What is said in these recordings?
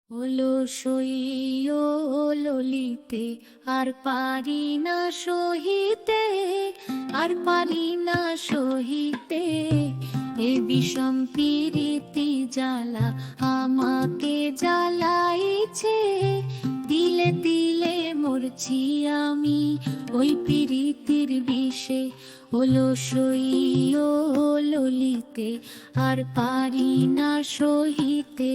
হলো সই ও ললিতে, আর পারি না সহিতে, আর পারি না সহিতে এ বিষম পীড়িতি জ্বালা আমাকে জ্বালাইছে। তিলে তিলে মরছি আমি ওই পীড়িতির বিষে। হলো সই ও ললিতে, আর পারি না সহিতে।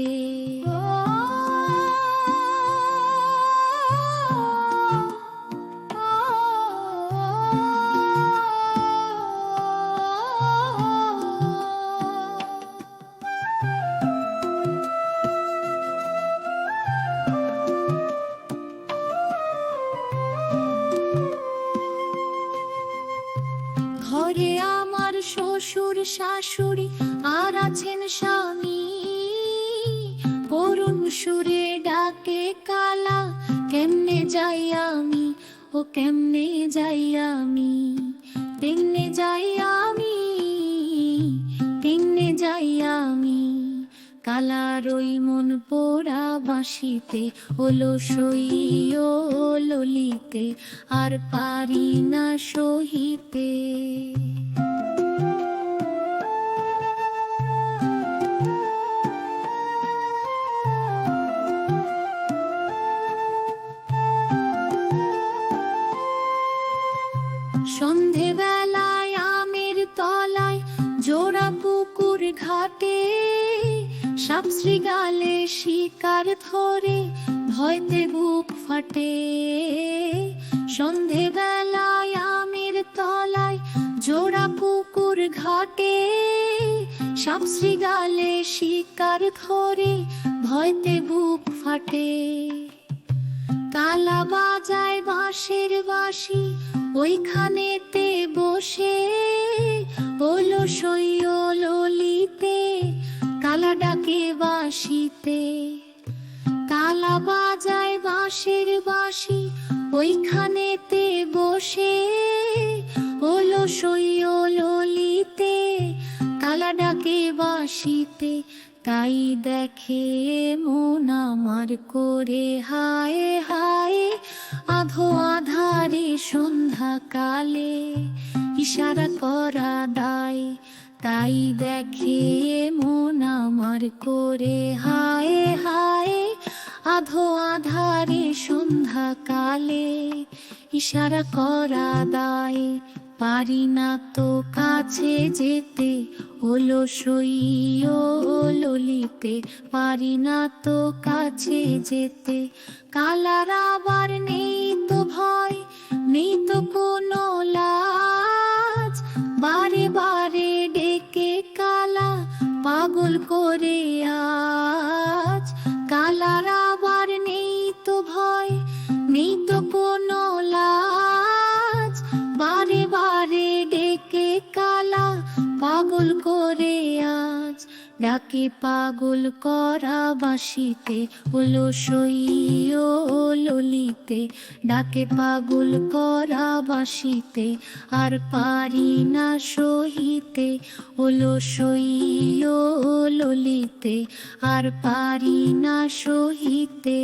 ঘরে আমার শ্বশুর শাশুড়ি আর আছেন স্বামী, করুণ সুরে ডাকে কালা, কেমনে যাই আমি, ও কেমনে যাই আমি, কেমনে যাই আমি, কেমনে যাই আমি। কালার ওই মন পোড়া বাঁশিতে, হলো সই ও ললিতে, আর পারি না সহিতে। সন্ধেবেলায় আমের তলায় জোড়া পুকুর ঘাটে, সাপ শৃগালে শিকার ধরে ভয়তে বুক ফাটে। সন্ধেবেলায় আমের তলায় জোড়া পুকুর ঘাটে, সাপ শৃগালে শিকার ধরে ভয়তে বুক ফাটে। কালা বাজায় বাঁশের বাঁশি ওইখানেতে বসে, হলো সই ও ললিতে, কালা ডাকে বাঁশিতে। কালা বাজায় বাঁশের বাঁশি ওইখানেতে বসে, হলো সই ও ললিতে, কালা ডাকে বাঁশিতে। তাই দেখে মন আমার করে হায় হায়, আধো আধারে সন্ধ্যা কালে ইশারা করা দায়। তাই দেখে মন আমার করে হায় হায়, আধো আধারে সন্ধ্যা কালে ইশারা করা দায়। পারি না তো কাছে যেতে, হলো সই ও ললিতে, পারি না তো কাছে যেতে। কালার আবার নেই তো ভয়, নেই তো কোনো লাজ, বারে বারে ডেকে কালা পাগল করে আজ। কালার আবার নেই তো ভয়, নেই তো কোনো লাজ, বারে বারে ডেকে কালা পাগল করে আজ। ডাকে পাগল করা বাঁশিতে, হলো সই ও ললিতে, ডাকে পাগল করা বাঁশিতে, আর পারি না সহিতে। হলো সই ও ললিতে, আর পারি না সহিতে।